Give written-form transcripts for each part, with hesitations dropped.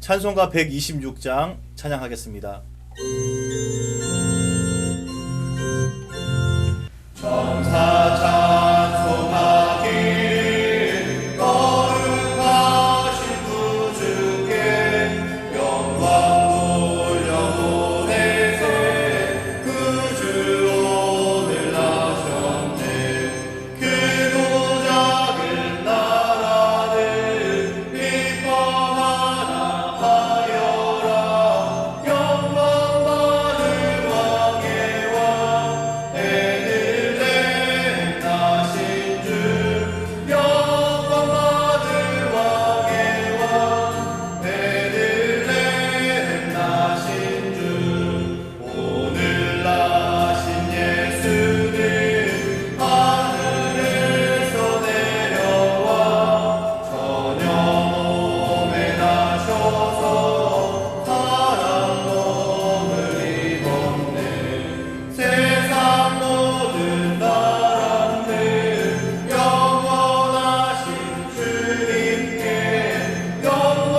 찬송가 126장 찬양하겠습니다. 천사 찬송하기를 거룩하신 구주께 영광 돌려보내세. 그 주 오늘 나셨네. 그 도작은 나라는 기뻐하라 하여라. 영광 받을 왕의 왕 베들레헴 나신 주. 영광 받을 왕의 왕 베들레헴 나신 주. 오늘 나신 예수는 하늘에서 내려와 저녁 몸에 나셔서 사랑 몸을 입었네. 세상 모든 사람들 영원하신 주님께 영광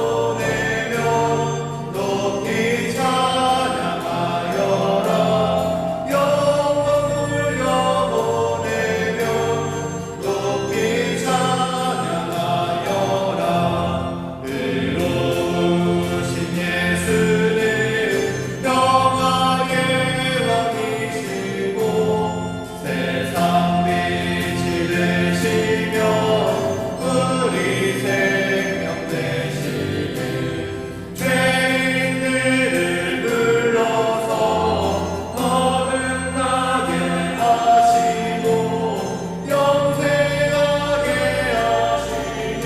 돌려보내며 높이 찬양하여라. 영광 돌려보내며 높이 찬양하여라. 의로우신 예수는 영광의 왕이시고 세상 빛이 되시며 우리 생명 되시네. 죄인들을 불러서 거듭나게 하시고 영생하게 하시니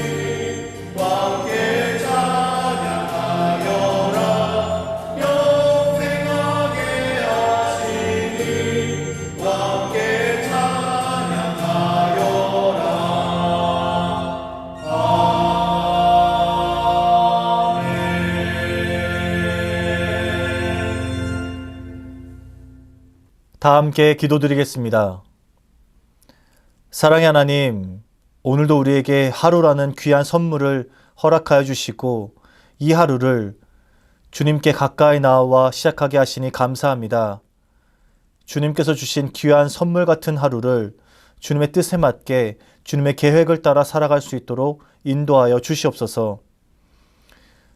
함께 찬양하여라. 영생하게 하시니 함께 찬양하여라. 다 함께 기도드리겠습니다. 사랑의 하나님, 오늘도 우리에게 하루라는 귀한 선물을 허락하여 주시고 이 하루를 주님께 가까이 나와 시작하게 하시니 감사합니다. 주님께서 주신 귀한 선물 같은 하루를 주님의 뜻에 맞게 주님의 계획을 따라 살아갈 수 있도록 인도하여 주시옵소서.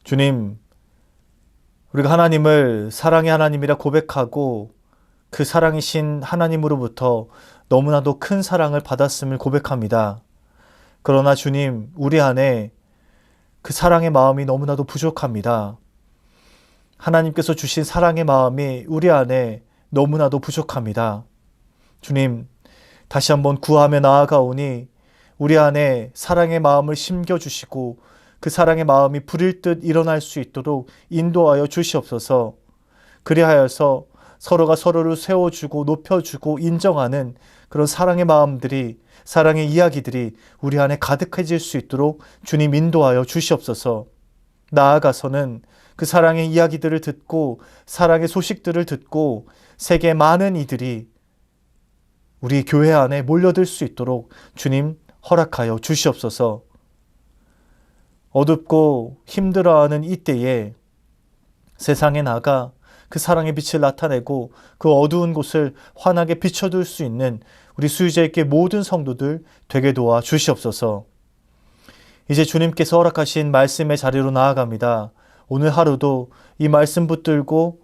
주님, 우리가 하나님을 사랑의 하나님이라 고백하고 그 사랑이신 하나님으로부터 너무나도 큰 사랑을 받았음을 고백합니다. 그러나 주님, 우리 안에 그 사랑의 마음이 너무나도 부족합니다. 하나님께서 주신 사랑의 마음이 우리 안에 너무나도 부족합니다. 주님, 다시 한번 구하며 나아가오니 우리 안에 사랑의 마음을 심겨주시고 그 사랑의 마음이 불일 듯 일어날 수 있도록 인도하여 주시옵소서. 그리하여서 서로가 서로를 세워주고 높여주고 인정하는 그런 사랑의 마음들이, 사랑의 이야기들이 우리 안에 가득해질 수 있도록 주님 인도하여 주시옵소서. 나아가서는 그 사랑의 이야기들을 듣고 사랑의 소식들을 듣고 세계 많은 이들이 우리 교회 안에 몰려들 수 있도록 주님 허락하여 주시옵소서. 어둡고 힘들어하는 이때에 세상에 나가 그 사랑의 빛을 나타내고 그 어두운 곳을 환하게 비춰둘 수 있는 우리 수유자에게 모든 성도들 되게 도와 주시옵소서. 이제 주님께서 허락하신 말씀의 자리로 나아갑니다. 오늘 하루도 이 말씀 붙들고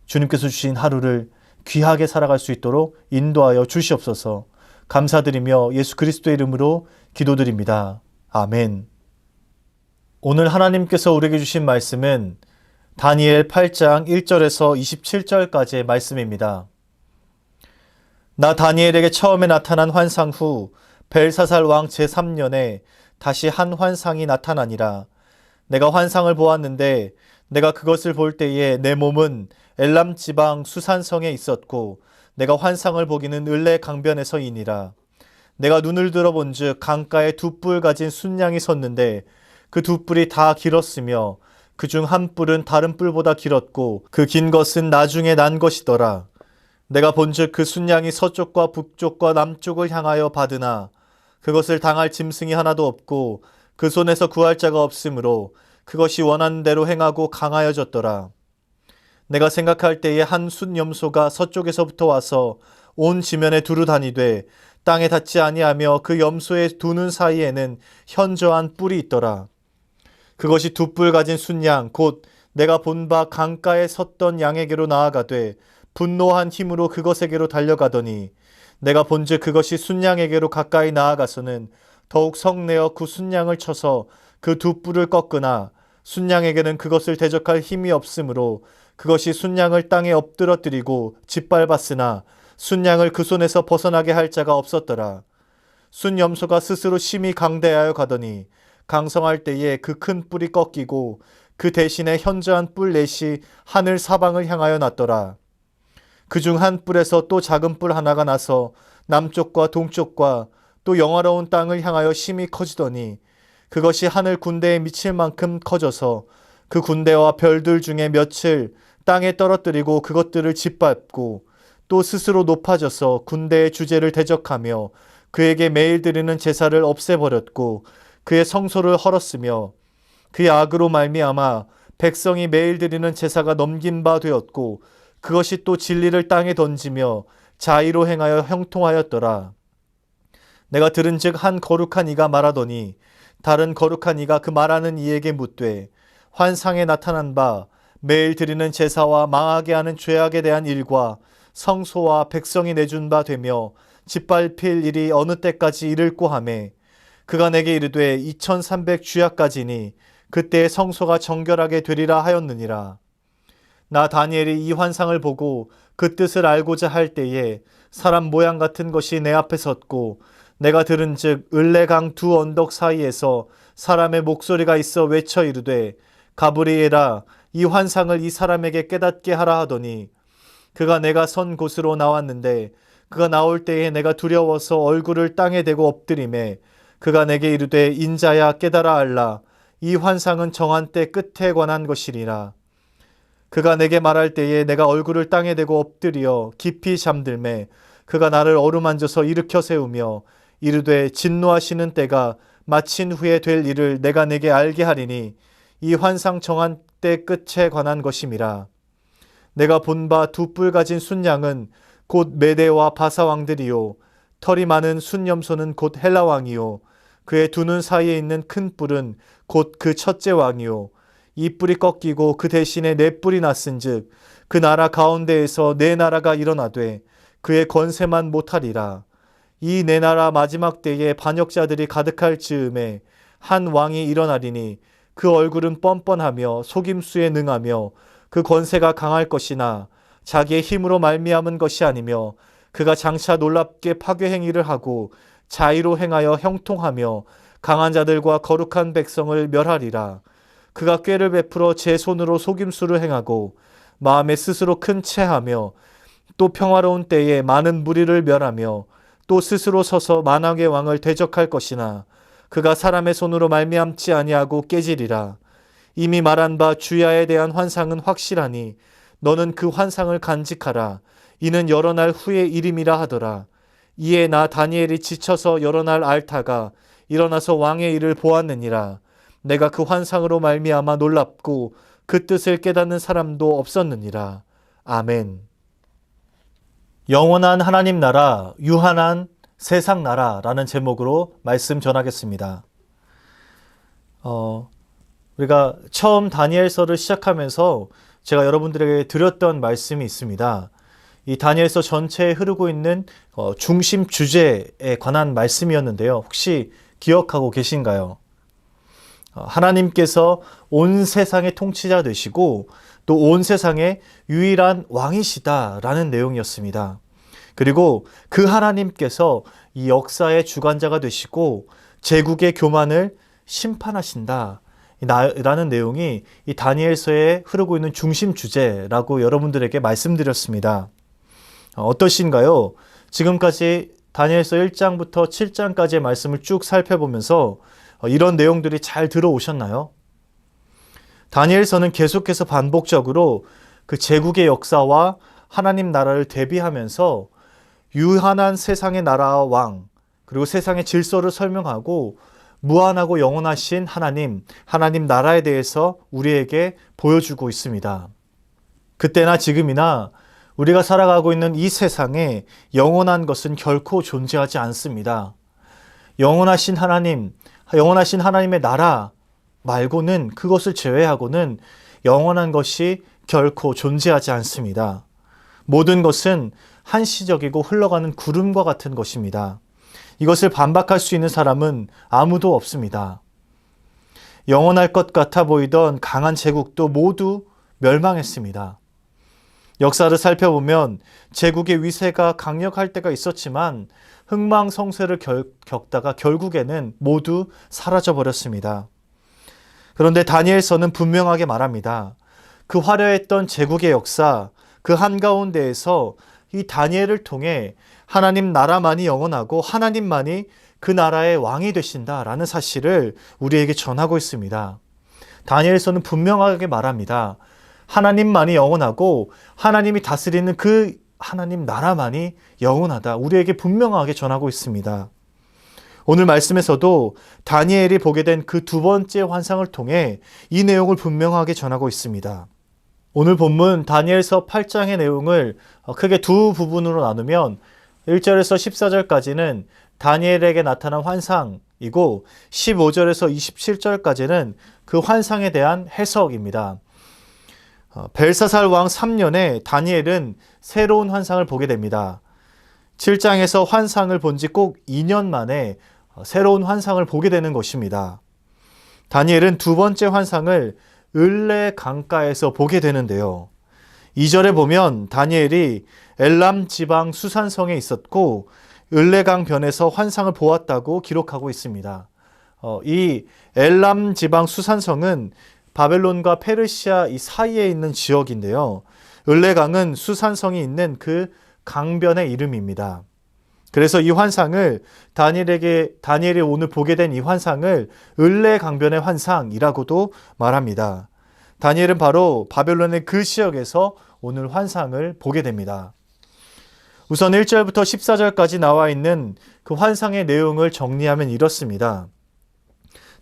주님께서 주신 하루를 귀하게 살아갈 수 있도록 인도하여 주시옵소서. 감사드리며 예수 그리스도의 이름으로 기도드립니다. 아멘. 오늘 하나님께서 우리에게 주신 말씀은 다니엘 8장 1절에서 27절까지의 말씀입니다. 나 다니엘에게 처음에 나타난 환상 후 벨사살 왕 제3년에 다시 한 환상이 나타나니라. 내가 환상을 보았는데 내가 그것을 볼 때에 내 몸은 엘람 지방 수산성에 있었고 내가 환상을 보기는 을레 강변에서이니라. 내가 눈을 들어본즉 강가에 두 뿔 가진 순양이 섰는데 그 두 뿔이 다 길었으며 그중 한 뿔은 다른 뿔보다 길었고 그 긴 것은 나중에 난 것이더라. 내가 본즉 그 순양이 서쪽과 북쪽과 남쪽을 향하여 받으나 그것을 당할 짐승이 하나도 없고 그 손에서 구할 자가 없으므로 그것이 원하는 대로 행하고 강하여졌더라. 내가 생각할 때에 한 순염소가 서쪽에서부터 와서 온 지면에 두루 다니되 땅에 닿지 아니하며 그 염소의 두 눈 사이에는 현저한 뿔이 있더라. 그것이 두 뿔 가진 순양 곧 내가 본 바 강가에 섰던 양에게로 나아가되 분노한 힘으로 그것에게로 달려가더니 내가 본즉 그것이 순양에게로 가까이 나아가서는 더욱 성내어 그 순양을 쳐서 그 두 뿔을 꺾으나 순양에게는 그것을 대적할 힘이 없으므로 그것이 순양을 땅에 엎드러뜨리고 짓밟았으나 순양을 그 손에서 벗어나게 할 자가 없었더라. 순염소가 스스로 심히 강대하여 가더니 강성할 때에 그 큰 뿔이 꺾이고 그 대신에 현저한 뿔 넷이 하늘 사방을 향하여 났더라. 그중 한 뿔에서 또 작은 뿔 하나가 나서 남쪽과 동쪽과 또 영화로운 땅을 향하여 심히 커지더니 그것이 하늘 군대에 미칠 만큼 커져서 그 군대와 별들 중에 몇을 땅에 떨어뜨리고 그것들을 짓밟고 또 스스로 높아져서 군대의 주제를 대적하며 그에게 매일 드리는 제사를 없애버렸고 그의 성소를 헐었으며 그의 악으로 말미암아 백성이 매일 드리는 제사가 넘긴 바 되었고 그것이 또 진리를 땅에 던지며 자의로 행하여 형통하였더라. 내가 들은즉 한 거룩한 이가 말하더니 다른 거룩한 이가 그 말하는 이에게 묻되 환상에 나타난 바 매일 드리는 제사와 망하게 하는 죄악에 대한 일과 성소와 백성이 내준 바 되며 짓밟힐 일이 어느 때까지 이를꼬 하매 그가 내게 이르되 2300 주야까지니 그때의 성소가 정결하게 되리라 하였느니라. 나 다니엘이 이 환상을 보고 그 뜻을 알고자 할 때에 사람 모양 같은 것이 내 앞에 섰고 내가 들은즉 을레강 두 언덕 사이에서 사람의 목소리가 있어 외쳐 이르되 가브리엘아 이 환상을 이 사람에게 깨닫게 하라 하더니 그가 내가 선 곳으로 나왔는데 그가 나올 때에 내가 두려워서 얼굴을 땅에 대고 엎드리매 그가 내게 이르되 인자야 깨달아 알라 이 환상은 정한 때 끝에 관한 것이리라. 그가 내게 말할 때에 내가 얼굴을 땅에 대고 엎드려 깊이 잠들매 그가 나를 어루만져서 일으켜 세우며 이르되 진노하시는 때가 마친 후에 될 일을 내가 내게 알게 하리니 이 환상 정한 때 끝에 관한 것임이라. 내가 본 바 두 뿔 가진 순양은 곧 메대와 바사 왕들이요 털이 많은 순염소는 곧 헬라 왕이요 그의 두 눈 사이에 있는 큰 뿔은 곧 그 첫째 왕이요 이 뿔이 꺾이고 그 대신에 네 뿔이 났은즉 그 나라 가운데에서 네 나라가 일어나되 그의 권세만 못하리라. 이 네 나라 마지막 때에 반역자들이 가득할 즈음에 한 왕이 일어나리니 그 얼굴은 뻔뻔하며 속임수에 능하며 그 권세가 강할 것이나 자기의 힘으로 말미암은 것이 아니며 그가 장차 놀랍게 파괴 행위를 하고 자의로 행하여 형통하며 강한 자들과 거룩한 백성을 멸하리라. 그가 꾀를 베풀어 제 손으로 속임수를 행하고 마음에 스스로 큰 체하며 또 평화로운 때에 많은 무리를 멸하며 또 스스로 서서 만왕의 왕을 대적할 것이나 그가 사람의 손으로 말미암지 아니하고 깨지리라. 이미 말한 바 주야에 대한 환상은 확실하니 너는 그 환상을 간직하라. 이는 여러 날 후의 일임이라 하더라. 이에 나 다니엘이 지쳐서 여러 날 앓다가 일어나서 왕의 일을 보았느니라. 내가 그 환상으로 말미암아 놀랍고 그 뜻을 깨닫는 사람도 없었느니라. 아멘. 영원한 하나님 나라, 유한한 세상 나라라는 제목으로 말씀 전하겠습니다. 우리가 처음 다니엘서를 시작하면서 제가 여러분들에게 드렸던 말씀이 있습니다. 이 다니엘서 전체에 흐르고 있는 중심 주제에 관한 말씀이었는데요. 혹시 기억하고 계신가요? 하나님께서 온 세상의 통치자 되시고 또 온 세상의 유일한 왕이시다라는 내용이었습니다. 그리고 그 하나님께서 이 역사의 주관자가 되시고 제국의 교만을 심판하신다 라는 내용이 이 다니엘서에 흐르고 있는 중심 주제라고 여러분들에게 말씀드렸습니다. 어떠신가요? 지금까지 다니엘서 1장부터 7장까지의 말씀을 쭉 살펴보면서 이런 내용들이 잘 들어오셨나요? 다니엘서는 계속해서 반복적으로 그 제국의 역사와 하나님 나라를 대비하면서 유한한 세상의 나라와 왕, 그리고 세상의 질서를 설명하고 무한하고 영원하신 하나님 나라에 대해서 우리에게 보여주고 있습니다. 그때나 지금이나 우리가 살아가고 있는 이 세상에 영원한 것은 결코 존재하지 않습니다. 영원하신 하나님의 나라 말고는, 그것을 제외하고는 영원한 것이 결코 존재하지 않습니다. 모든 것은 한시적이고 흘러가는 구름과 같은 것입니다. 이것을 반박할 수 있는 사람은 아무도 없습니다. 영원할 것 같아 보이던 강한 제국도 모두 멸망했습니다. 역사를 살펴보면 제국의 위세가 강력할 때가 있었지만 흥망성쇠를 겪다가 결국에는 모두 사라져 버렸습니다. 그런데 다니엘서는 분명하게 말합니다. 그 화려했던 제국의 역사, 그 한가운데에서 이 다니엘을 통해 하나님 나라만이 영원하고 하나님만이 그 나라의 왕이 되신다라는 사실을 우리에게 전하고 있습니다. 다니엘서는 분명하게 말합니다. 하나님만이 영원하고 하나님이 다스리는 그 하나님 나라만이 영원하다. 우리에게 분명하게 전하고 있습니다. 오늘 말씀에서도 다니엘이 보게 된 그 두 번째 환상을 통해 이 내용을 분명하게 전하고 있습니다. 오늘 본문 다니엘서 8장의 내용을 크게 두 부분으로 나누면 1절에서 14절까지는 다니엘에게 나타난 환상이고 15절에서 27절까지는 그 환상에 대한 해석입니다. 벨사살 왕 3년에 다니엘은 새로운 환상을 보게 됩니다. 7장에서 환상을 본 지 꼭 2년 만에 새로운 환상을 보게 되는 것입니다. 다니엘은 두 번째 환상을 을레 강가에서 보게 되는데요. 2절에 보면 다니엘이 엘람 지방 수산성에 있었고 을레강 변에서 환상을 보았다고 기록하고 있습니다. 이 엘람 지방 수산성은 바벨론과 페르시아 이 사이에 있는 지역인데요. 을레강은 수산성이 있는 그 강변의 이름입니다. 그래서 이 환상을 다니엘이 오늘 보게 된 이 환상을 을레 강변의 환상이라고도 말합니다. 다니엘은 바로 바벨론의 그 지역에서 오늘 환상을 보게 됩니다. 우선 1절부터 14절까지 나와 있는 그 환상의 내용을 정리하면 이렇습니다.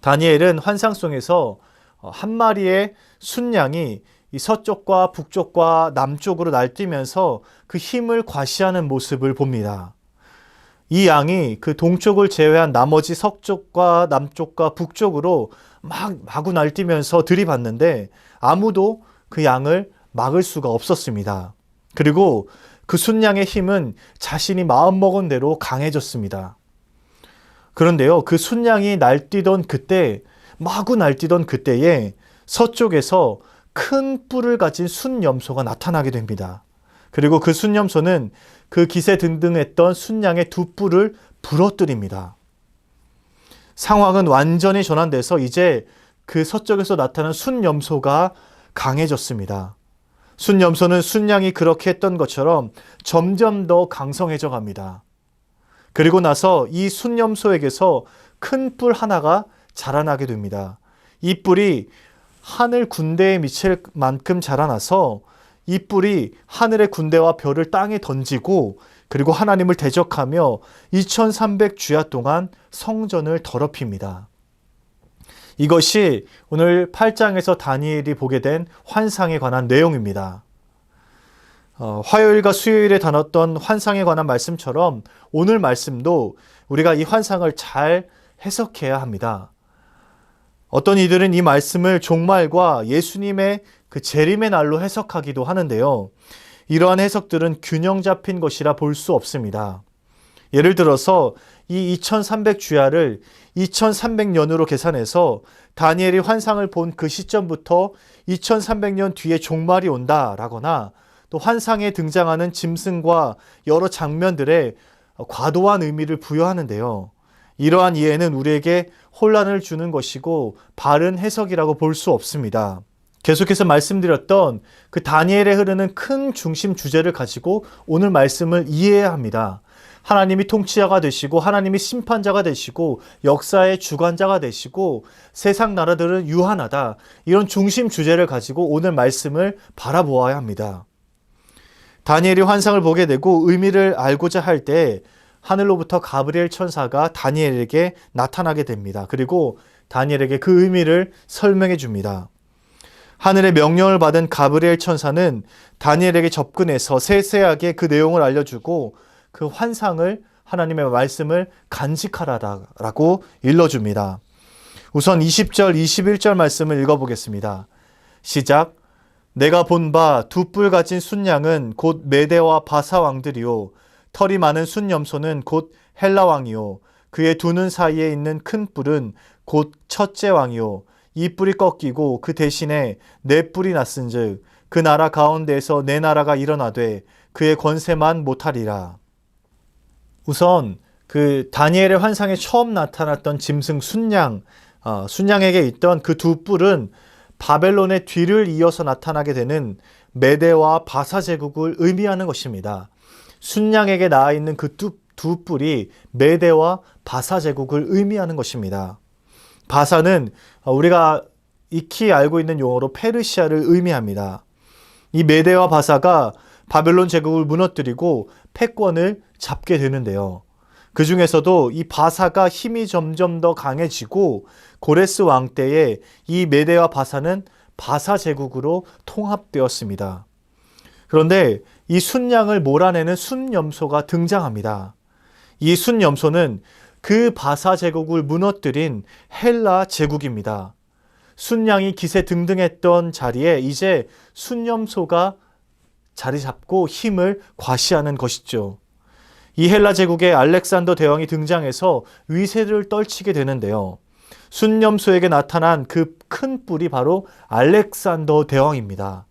다니엘은 환상 속에서 한 마리의 순양이 이 서쪽과 북쪽과 남쪽으로 날뛰면서 그 힘을 과시하는 모습을 봅니다. 이 양이 그 동쪽을 제외한 나머지 서쪽과 남쪽과 북쪽으로 마구 날뛰면서 들이받는데 아무도 그 양을 막을 수가 없었습니다. 그리고 그 순양의 힘은 자신이 마음먹은 대로 강해졌습니다. 그런데요, 그 순양이 마구 날뛰던 그때에 서쪽에서 큰 뿔을 가진 순염소가 나타나게 됩니다. 그리고 그 순염소는 그 기세등등했던 순양의 두 뿔을 부러뜨립니다. 상황은 완전히 전환돼서 이제 그 서쪽에서 나타난 순염소가 강해졌습니다. 순염소는 순양이 그렇게 했던 것처럼 점점 더 강성해져 갑니다. 그리고 나서 이 순염소에게서 큰 뿔 하나가 자라나게 됩니다. 이 뿔이 하늘 군대에 미칠 만큼 자라나서 이 뿔이 하늘의 군대와 별을 땅에 던지고 그리고 하나님을 대적하며 2300주야 동안 성전을 더럽힙니다. 이것이 오늘 8장에서 다니엘이 보게 된 환상에 관한 내용입니다. 화요일과 수요일에 다뤘던 환상에 관한 말씀처럼 오늘 말씀도 우리가 이 환상을 잘 해석해야 합니다. 어떤 이들은 이 말씀을 종말과 예수님의 그 재림의 날로 해석하기도 하는데요. 이러한 해석들은 균형 잡힌 것이라 볼 수 없습니다. 예를 들어서 이 2300주야를 2300년으로 계산해서 다니엘이 환상을 본 그 시점부터 2300년 뒤에 종말이 온다라거나 또 환상에 등장하는 짐승과 여러 장면들에 과도한 의미를 부여하는데요. 이러한 이해는 우리에게 혼란을 주는 것이고 바른 해석이라고 볼 수 없습니다. 계속해서 말씀드렸던 그 다니엘에 흐르는 큰 중심 주제를 가지고 오늘 말씀을 이해해야 합니다. 하나님이 통치자가 되시고 하나님이 심판자가 되시고 역사의 주관자가 되시고 세상 나라들은 유한하다. 이런 중심 주제를 가지고 오늘 말씀을 바라보아야 합니다. 다니엘이 환상을 보게 되고 의미를 알고자 할 때 하늘로부터 가브리엘 천사가 다니엘에게 나타나게 됩니다. 그리고 다니엘에게 그 의미를 설명해 줍니다. 하늘의 명령을 받은 가브리엘 천사는 다니엘에게 접근해서 세세하게 그 내용을 알려주고 그 환상을, 하나님의 말씀을 간직하라라고 일러줍니다. 우선 20절, 21절 말씀을 읽어보겠습니다. 시작. 내가 본 바 두 뿔 가진 순양은 곧 메대와 바사 왕들이요 털이 많은 순염소는 곧 헬라 왕이요 그의 두 눈 사이에 있는 큰 뿔은 곧 첫째 왕이요 이 뿔이 꺾이고 그 대신에 네 뿔이 났은즉 그 나라 가운데에서 네 나라가 일어나되 그의 권세만 못하리라. 우선 그 다니엘의 환상에 처음 나타났던 짐승 순양, 순양에게 있던 그 두 뿔은 바벨론의 뒤를 이어서 나타나게 되는 메대와 바사 제국을 의미하는 것입니다. 순양에게 나와 있는 그 두 뿔이 메대와 바사 제국을 의미하는 것입니다. 바사는 우리가 익히 알고 있는 용어로 페르시아를 의미합니다. 이 메대와 바사가 바벨론 제국을 무너뜨리고 패권을 잡게 되는데요. 그 중에서도 이 바사가 힘이 점점 더 강해지고 고레스 왕 때에 이 메대와 바사는 바사 제국으로 통합되었습니다. 그런데 이 순양을 몰아내는 순염소가 등장합니다. 이 순염소는 그 바사 제국을 무너뜨린 헬라 제국입니다. 순양이 기세 등등했던 자리에 이제 순염소가 자리 잡고 힘을 과시하는 것이죠. 이 헬라 제국의 알렉산더 대왕이 등장해서 위세를 떨치게 되는데요. 순염소에게 나타난 그 큰 뿔이 바로 알렉산더 대왕입니다.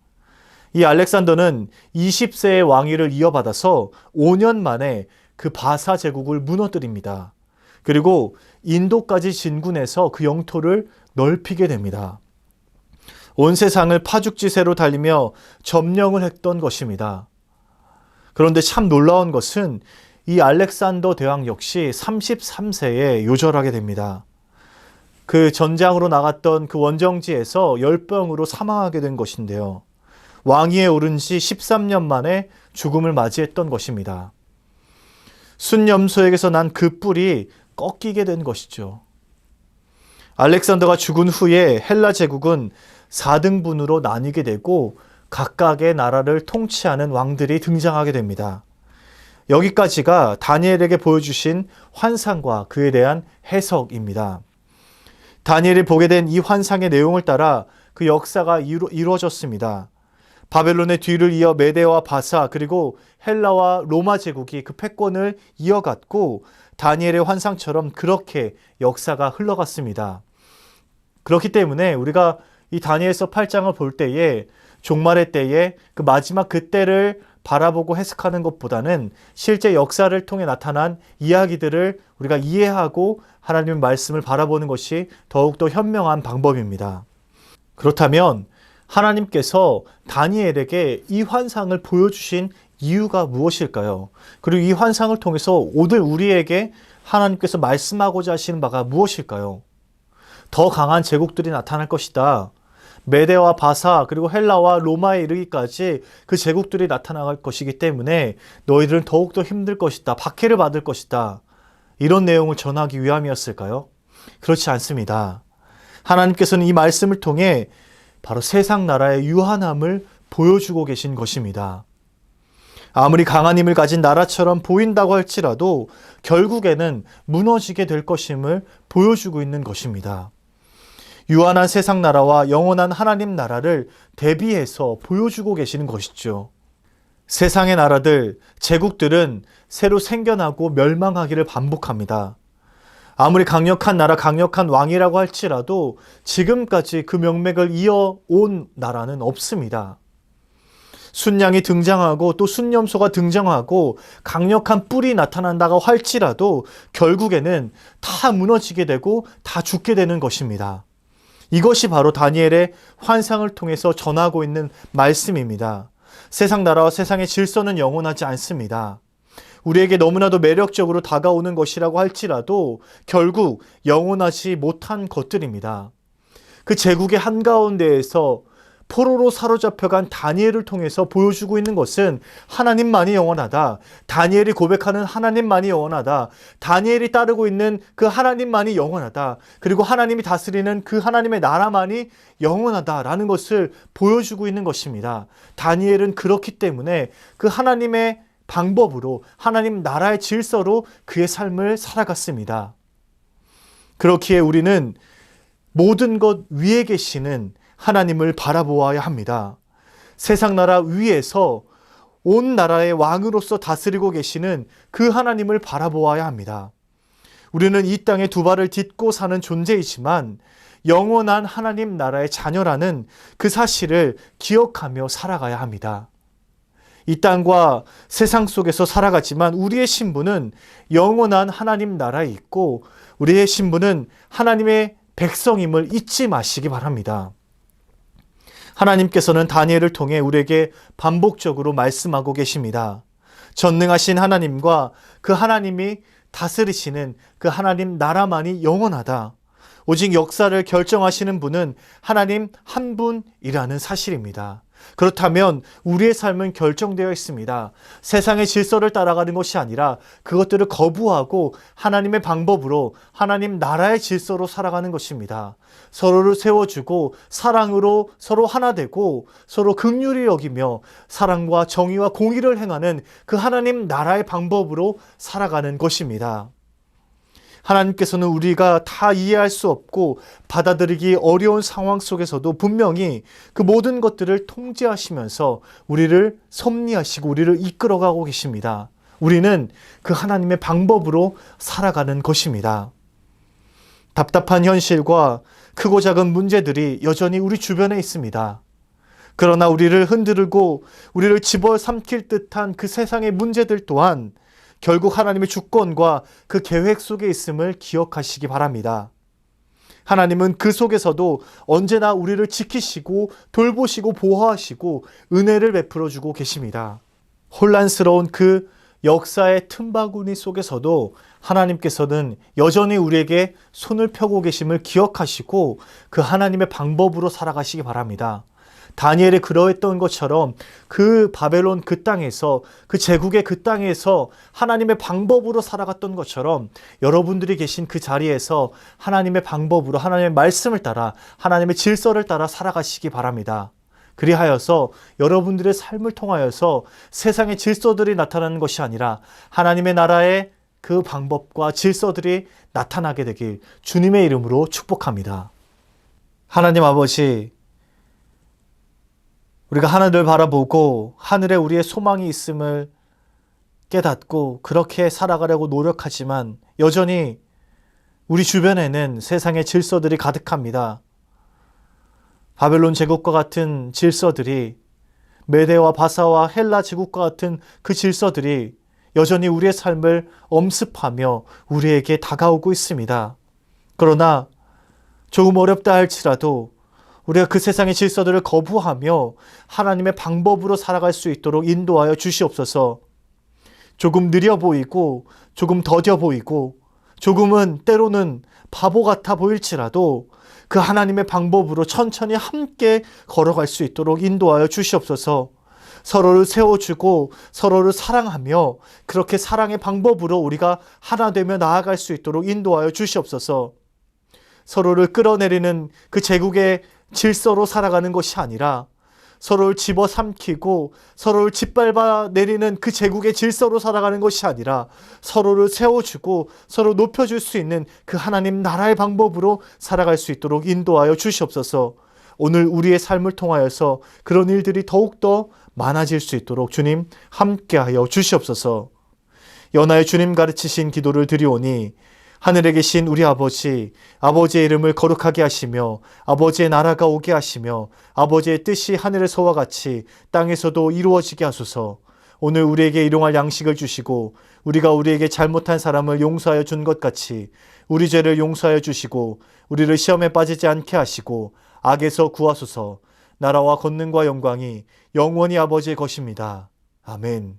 이 알렉산더는 20세의 왕위를 이어받아서 5년 만에 그 바사 제국을 무너뜨립니다. 그리고 인도까지 진군해서 그 영토를 넓히게 됩니다. 온 세상을 파죽지세로 달리며 점령을 했던 것입니다. 그런데 참 놀라운 것은 이 알렉산더 대왕 역시 33세에 요절하게 됩니다. 그 전장으로 나갔던 그 원정지에서 열병으로 사망하게 된 것인데요. 왕위에 오른 지 13년 만에 죽음을 맞이했던 것입니다. 순염소에게서 난 그 뿔이 꺾이게 된 것이죠. 알렉산더가 죽은 후에 헬라 제국은 4등분으로 나뉘게 되고 각각의 나라를 통치하는 왕들이 등장하게 됩니다. 여기까지가 다니엘에게 보여주신 환상과 그에 대한 해석입니다. 다니엘이 보게 된 이 환상의 내용을 따라 그 역사가 이루어졌습니다. 바벨론의 뒤를 이어 메대와 바사 그리고 헬라와 로마 제국이 그 패권을 이어갔고 다니엘의 환상처럼 그렇게 역사가 흘러갔습니다. 그렇기 때문에 우리가 이 다니엘서 8장을 볼 때에 종말의 때에 그 마지막 그때를 바라보고 해석하는 것보다는 실제 역사를 통해 나타난 이야기들을 우리가 이해하고 하나님의 말씀을 바라보는 것이 더욱더 현명한 방법입니다. 그렇다면 하나님께서 다니엘에게 이 환상을 보여주신 이유가 무엇일까요? 그리고 이 환상을 통해서 오늘 우리에게 하나님께서 말씀하고자 하시는 바가 무엇일까요? 더 강한 제국들이 나타날 것이다. 메대와 바사 그리고 헬라와 로마에 이르기까지 그 제국들이 나타날 것이기 때문에 너희들은 더욱더 힘들 것이다. 박해를 받을 것이다. 이런 내용을 전하기 위함이었을까요? 그렇지 않습니다. 하나님께서는 이 말씀을 통해 바로 세상 나라의 유한함을 보여주고 계신 것입니다. 아무리 강한 힘을 가진 나라처럼 보인다고 할지라도 결국에는 무너지게 될 것임을 보여주고 있는 것입니다. 유한한 세상 나라와 영원한 하나님 나라를 대비해서 보여주고 계시는 것이죠. 세상의 나라들, 제국들은 새로 생겨나고 멸망하기를 반복합니다. 아무리 강력한 나라, 강력한 왕이라고 할지라도 지금까지 그 명맥을 이어온 나라는 없습니다. 순양이 등장하고 또 순염소가 등장하고 강력한 뿔이 나타난다고 할지라도 결국에는 다 무너지게 되고 다 죽게 되는 것입니다. 이것이 바로 다니엘의 환상을 통해서 전하고 있는 말씀입니다. 세상 나라와 세상의 질서는 영원하지 않습니다. 우리에게 너무나도 매력적으로 다가오는 것이라고 할지라도 결국 영원하지 못한 것들입니다. 그 제국의 한가운데에서 포로로 사로잡혀간 다니엘을 통해서 보여주고 있는 것은 하나님만이 영원하다. 다니엘이 고백하는 하나님만이 영원하다. 다니엘이 따르고 있는 그 하나님만이 영원하다. 그리고 하나님이 다스리는 그 하나님의 나라만이 영원하다라는 것을 보여주고 있는 것입니다. 다니엘은 그렇기 때문에 그 하나님의 방법으로, 하나님 나라의 질서로 그의 삶을 살아갔습니다. 그렇기에 우리는 모든 것 위에 계시는 하나님을 바라보아야 합니다. 세상 나라 위에서 온 나라의 왕으로서 다스리고 계시는 그 하나님을 바라보아야 합니다. 우리는 이 땅에 두 발을 딛고 사는 존재이지만 영원한 하나님 나라의 자녀라는 그 사실을 기억하며 살아가야 합니다. 이 땅과 세상 속에서 살아가지만 우리의 신분은 영원한 하나님 나라에 있고 우리의 신분은 하나님의 백성임을 잊지 마시기 바랍니다. 하나님께서는 다니엘을 통해 우리에게 반복적으로 말씀하고 계십니다. 전능하신 하나님과 그 하나님이 다스리시는 그 하나님 나라만이 영원하다. 오직 역사를 결정하시는 분은 하나님 한 분이라는 사실입니다. 그렇다면 우리의 삶은 결정되어 있습니다. 세상의 질서를 따라가는 것이 아니라 그것들을 거부하고 하나님의 방법으로 하나님 나라의 질서로 살아가는 것입니다. 서로를 세워주고 사랑으로 서로 하나 되고 서로 긍휼히 여기며 사랑과 정의와 공의를 행하는 그 하나님 나라의 방법으로 살아가는 것입니다. 하나님께서는 우리가 다 이해할 수 없고 받아들이기 어려운 상황 속에서도 분명히 그 모든 것들을 통제하시면서 우리를 섭리하시고 우리를 이끌어가고 계십니다. 우리는 그 하나님의 방법으로 살아가는 것입니다. 답답한 현실과 크고 작은 문제들이 여전히 우리 주변에 있습니다. 그러나 우리를 흔들고 우리를 집어삼킬 듯한 그 세상의 문제들 또한 결국 하나님의 주권과 그 계획 속에 있음을 기억하시기 바랍니다. 하나님은 그 속에서도 언제나 우리를 지키시고 돌보시고 보호하시고 은혜를 베풀어 주고 계십니다. 혼란스러운 그 역사의 틈바구니 속에서도 하나님께서는 여전히 우리에게 손을 펴고 계심을 기억하시고 그 하나님의 방법으로 살아가시기 바랍니다. 다니엘이 그러했던 것처럼 그 바벨론 그 땅에서 그 제국의 그 땅에서 하나님의 방법으로 살아갔던 것처럼 여러분들이 계신 그 자리에서 하나님의 방법으로 하나님의 말씀을 따라 하나님의 질서를 따라 살아가시기 바랍니다. 그리하여서 여러분들의 삶을 통하여서 세상의 질서들이 나타나는 것이 아니라 하나님의 나라의 그 방법과 질서들이 나타나게 되길 주님의 이름으로 축복합니다. 하나님 아버지, 우리가 하늘을 바라보고 하늘에 우리의 소망이 있음을 깨닫고 그렇게 살아가려고 노력하지만 여전히 우리 주변에는 세상의 질서들이 가득합니다. 바벨론 제국과 같은 질서들이, 메대와 바사와 헬라 제국과 같은 그 질서들이 여전히 우리의 삶을 엄습하며 우리에게 다가오고 있습니다. 그러나 조금 어렵다 할지라도 우리가 그 세상의 질서들을 거부하며 하나님의 방법으로 살아갈 수 있도록 인도하여 주시옵소서. 조금 느려 보이고 조금 더뎌 보이고 조금은 때로는 바보 같아 보일지라도 그 하나님의 방법으로 천천히 함께 걸어갈 수 있도록 인도하여 주시옵소서. 서로를 세워주고 서로를 사랑하며 그렇게 사랑의 방법으로 우리가 하나 되며 나아갈 수 있도록 인도하여 주시옵소서. 서로를 끌어내리는 그 제국의 질서로 살아가는 것이 아니라 서로를 집어삼키고 서로를 짓밟아 내리는 그 제국의 질서로 살아가는 것이 아니라 서로를 세워주고 서로 높여줄 수 있는 그 하나님 나라의 방법으로 살아갈 수 있도록 인도하여 주시옵소서. 오늘 우리의 삶을 통하여서 그런 일들이 더욱더 많아질 수 있도록 주님 함께하여 주시옵소서. 연하의 주님 가르치신 기도를 드리오니 하늘에 계신 우리 아버지, 아버지의 이름을 거룩하게 하시며 아버지의 나라가 오게 하시며 아버지의 뜻이 하늘에서와 같이 땅에서도 이루어지게 하소서. 오늘 우리에게 일용할 양식을 주시고 우리가 우리에게 잘못한 사람을 용서하여 준 것 같이 우리 죄를 용서하여 주시고 우리를 시험에 빠지지 않게 하시고 악에서 구하소서. 나라와 권능과 영광이 영원히 아버지의 것입니다. 아멘.